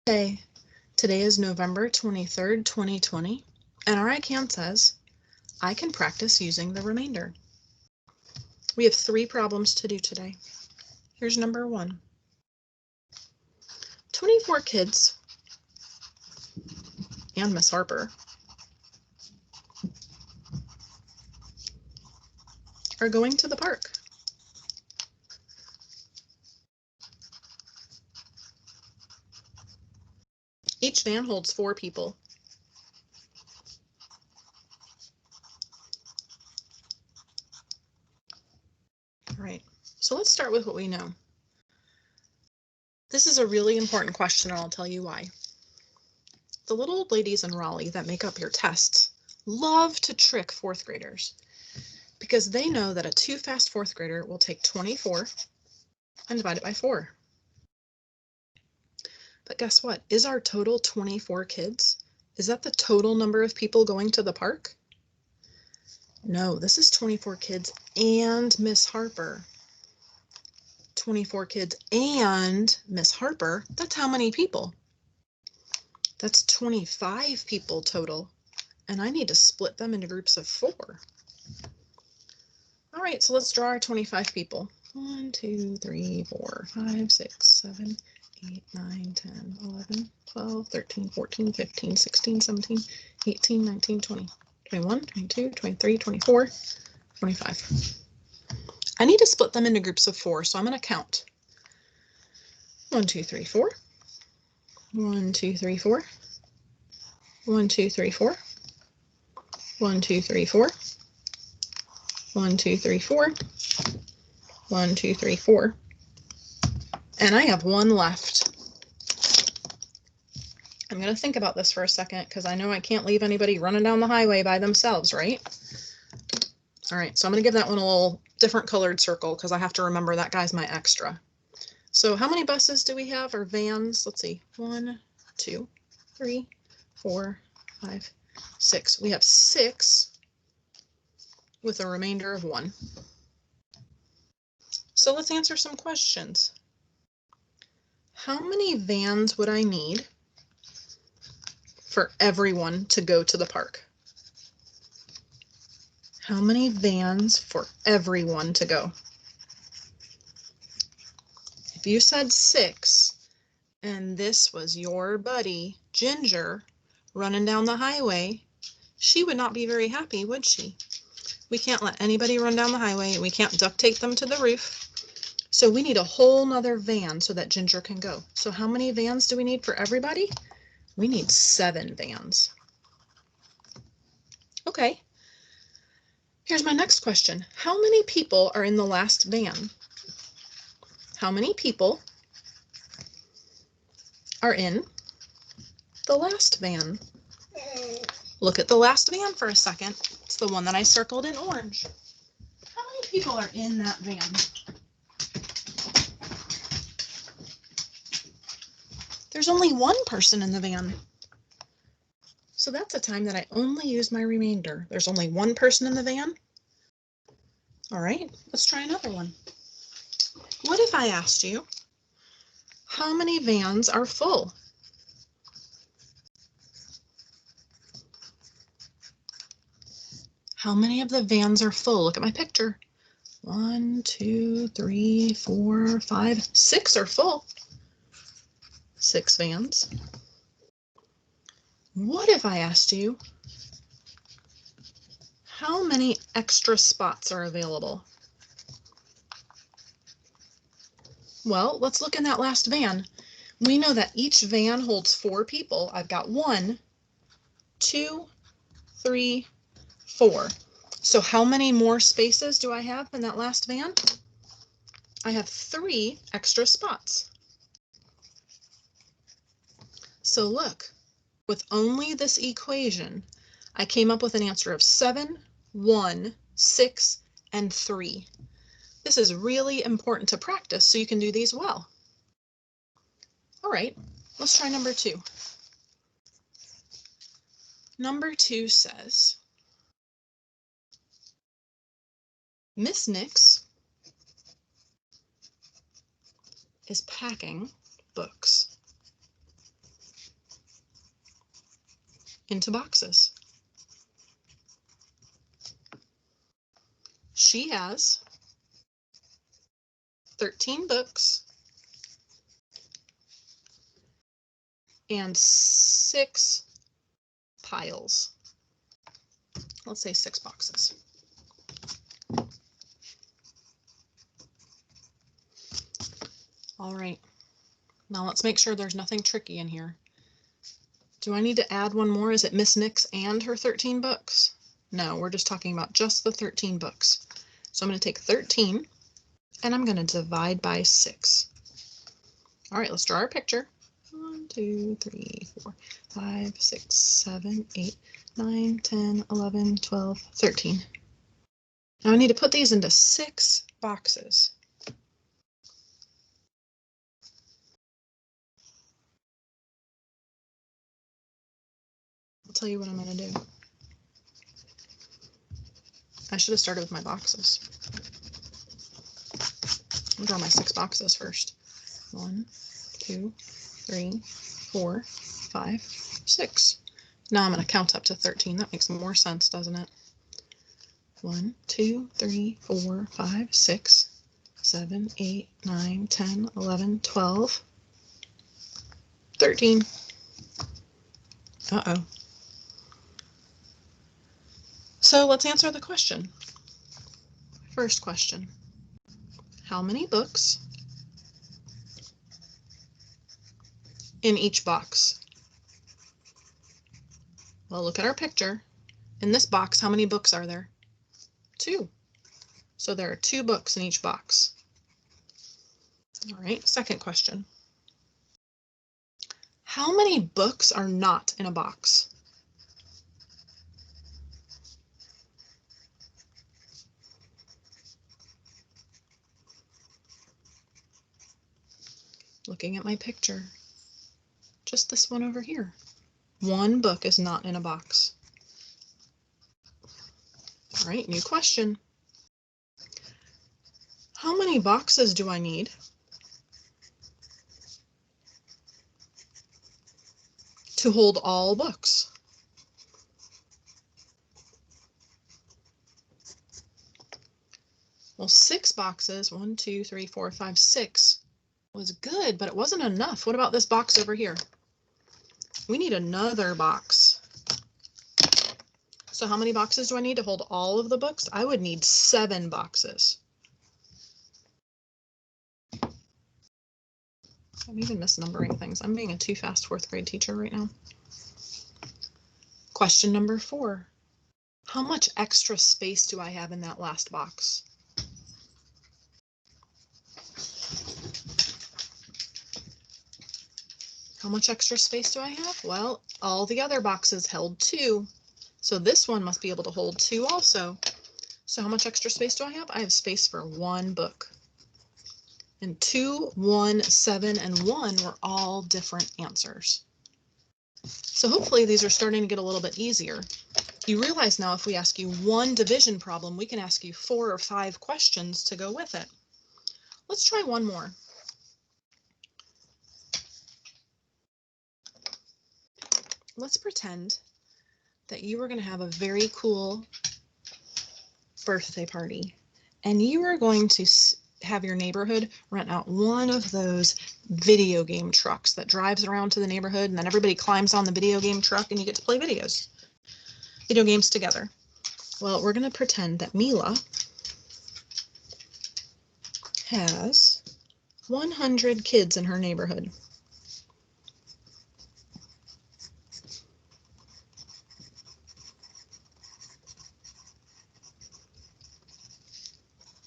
Today is November 23rd, 2020, and our ICAN says, I can practice using the remainder. We have 3 problems to do today. Here's number 1. 24 kids and Miss Harper are going to the park. Each van holds 4 people. All right, so let's start with what we know. This is a really important question, and I'll tell you why. The little old ladies in Raleigh that make up your tests love to trick 4th graders because they know that a too fast 4th grader will take 24 and divide it by 4. But guess what? Is our total 24 kids? Is that the total number of people going to the park? No, this is 24 kids and Miss Harper. 24 kids and Miss Harper, that's how many people? That's 25 people total, and I need to split them into groups of 4. All right, so let's draw our 25 people. 1, 2, 3, 4, 5, 6, 7, 8, 9, 10, 11, 12, 13, 14, 15, 16, 17, 18, 19, 20, 21, 22, 23, 24, 25. I need to split them into groups of 4, so I'm going to count. 1, 2, 3, 4. 1, 2, 3, 4. 1, 2, 3, 4. 1, 2, 3, 4. 1, 2, 3, 4. 1, 2, 3, 4. And I have 1 left. I'm going to think about this for a second because I know I can't leave anybody running down the highway by themselves, right? All right, so I'm going to give that one a little different colored circle because I have to remember that guy's my extra. So how many buses do we have, or vans? Let's see. 1, 2, 3, 4, 5, 6. We have 6 with a remainder of 1. So let's answer some questions. How many vans would I need for everyone to go to the park? How many vans for everyone to go? If you said 6, and this was your buddy, Ginger, running down the highway, she would not be very happy, would she? We can't let anybody run down the highway. We can't duct tape them to the roof. So we need a whole nother van so that Ginger can go. So how many vans do we need for everybody? We need 7 vans. Okay. Here's my next question. How many people are in the last van? How many people are in the last van? Look at the last van for a second. It's the one that I circled in orange. How many people are in that van? There's only 1 person in the van. So that's a time that I only use my remainder. There's only 1 person in the van. All right, let's try another one. What if I asked you, how many vans are full? How many of the vans are full? Look at my picture. 1, 2, 3, 4, 5, 6 are full. 6 vans. What if I asked you, how many extra spots are available? Well, let's look in that last van. We know that each van holds 4 people. I've got 1, 2, 3, 4. So how many more spaces do I have in that last van? I have 3 extra spots. So look, with only this equation, I came up with an answer of 7, 1, 6, and 3. This is really important to practice so you can do these well. All right, let's try number 2. Number 2 says, Miss Nix is packing books. into boxes. She has 13 books and 6 piles. Let's say 6 boxes. All right, now let's make sure there's nothing tricky in here. Do I need to add one more? Is it Miss Nix and her 13 books? No, we're just talking about just the 13 books. So I'm going to take 13 and I'm going to divide by 6. All right, let's draw our picture. 1, 2, 3, 4, 5, 6, 7, 8, 9, 10, 11, 12, 13. Now I need to put these into 6 boxes. I'll tell you what I'm going to do. I should have started with my boxes. I'll draw my 6 boxes first. 1, 2, 3, 4, 5, 6. Now I'm going to count up to 13. That makes more sense, doesn't it? 1, 2, 3, 4, 5, 6, 7, 8, 9, 10, 11, 12, 13. Uh-oh. So let's answer the question. First question. How many books in each box? Well, look at our picture. In this box, how many books are there? 2. So there are 2 books in each box. All right, second question. How many books are not in a box? Looking at my picture, just this one over here. 1 book is not in a box. All right, new question. How many boxes do I need to hold all books? Well, 6 boxes, 1, 2, 3, 4, 5, 6 was good, but it wasn't enough. What about this box over here? We need another box. So how many boxes do I need to hold all of the books? I would need 7 boxes. I'm even misnumbering things. I'm being a too fast 4th grade teacher right now. Question number 4. How much extra space do I have in that last box? How much extra space do I have? Well, all the other boxes held 2. So this one must be able to hold 2 also. So how much extra space do I have? I have space for 1 book. And 2, 1, 7, and 1 were all different answers. So hopefully these are starting to get a little bit easier. You realize now if we ask you one division problem, we can ask you 4 or 5 questions to go with it. Let's try one more. Let's pretend that you were going to have a very cool birthday party and you are going to have your neighborhood rent out one of those video game trucks that drives around to the neighborhood, and then everybody climbs on the video game truck and you get to play video games together. Well, we're going to pretend that Mila has 100 kids in her neighborhood.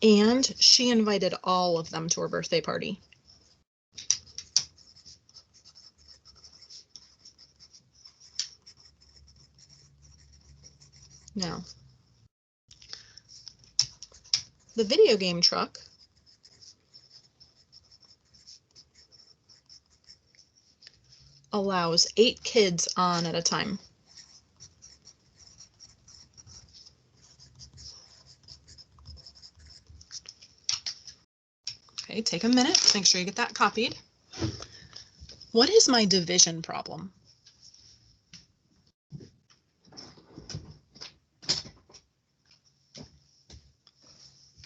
And she invited all of them to her birthday party. Now, the video game truck allows 8 kids on at a time. Okay, take a minute, make sure you get that copied. What is my division problem?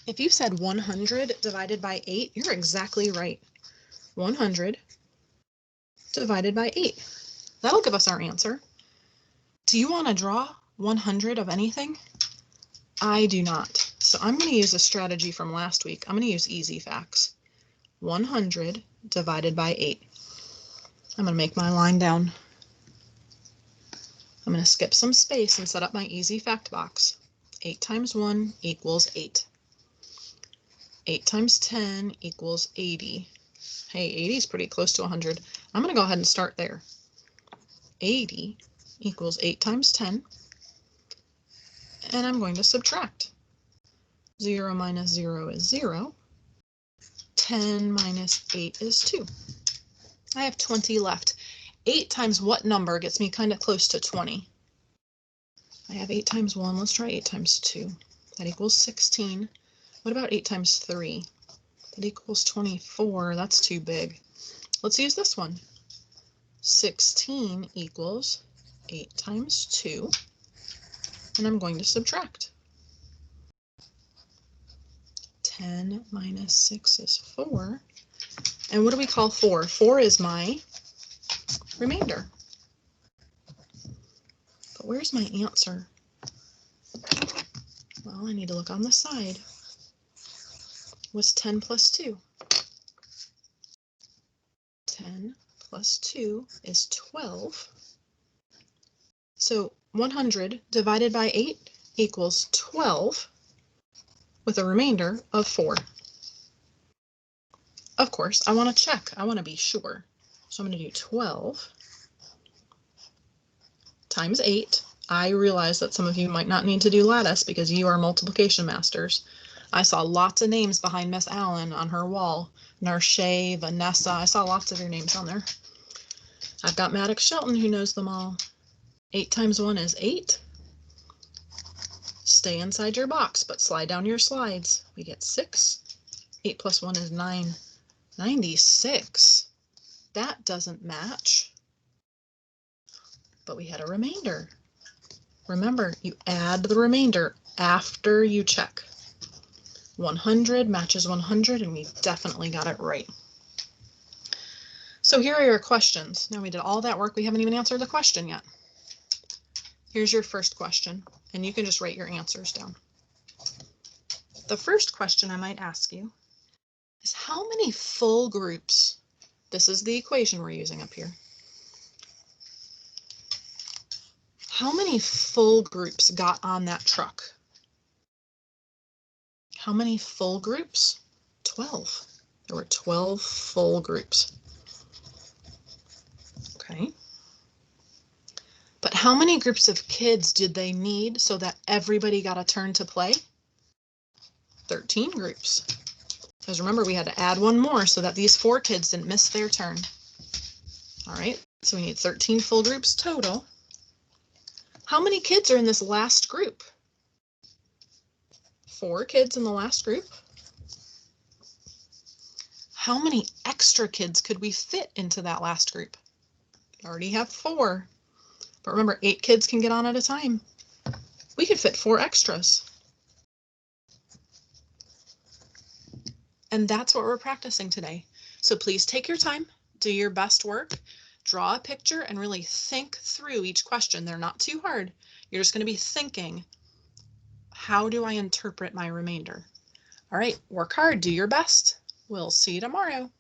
If you said 100 divided by 8, you're exactly right. 100 divided by 8. That'll give us our answer. Do you want to draw 100 of anything? I do not. So I'm going to use a strategy from last week. I'm going to use easy facts. 100 divided by 8. I'm going to make my line down. I'm going to skip some space and set up my easy fact box. 8 times 1 equals 8. 8 times 10 equals 80. Hey, 80 is pretty close to 100. I'm going to go ahead and start there. 80 equals 8 times 10. And I'm going to subtract. 0 minus 0 is 0. 10 minus 8 is 2. I have 20 left. 8 times what number gets me kind of close to 20? I have 8 times 1. Let's try 8 times 2. That equals 16. What about 8 times 3? That equals 24. That's too big. Let's use this one. 16 equals 8 times 2. And I'm going to subtract. 10 minus 6 is 4. And what do we call 4? 4 is my remainder. But where's my answer? Well, I need to look on the side. What's 10 plus 2? 10 plus 2 is 12. So 100 divided by 8 equals 12 with a remainder of 4. Of course, I want to check. I want to be sure. So I'm going to do 12 times 8. I realize that some of you might not need to do lattice because you are multiplication masters. I saw lots of names behind Miss Allen on her wall. Narshay, Vanessa. I saw lots of your names on there. I've got Maddox Shelton who knows them all. 8 times 1 is 8. Stay inside your box, but slide down your slides. We get 6. 8 plus 1 is 9. 96. That doesn't match. But we had a remainder. Remember, you add the remainder after you check. 100 matches 100, and we definitely got it right. So here are your questions. Now we did all that work. We haven't even answered the question yet. Here's your first question, and you can just write your answers down. The first question I might ask you is how many full groups, this is the equation we're using up here, how many full groups got on that truck? How many full groups? 12. There were 12 full groups. Okay. But how many groups of kids did they need so that everybody got a turn to play? 13 groups. Because remember, we had to add one more so that these 4 kids didn't miss their turn. All right, so we need 13 full groups total. How many kids are in this last group? 4 kids in the last group. How many extra kids could we fit into that last group? We already have 4. But remember, 8 kids can get on at a time. We could fit 4 extras. And that's what we're practicing today. So please take your time, do your best work, draw a picture, and really think through each question. They're not too hard. You're just going to be thinking, how do I interpret my remainder? All right, work hard, do your best. We'll see you tomorrow.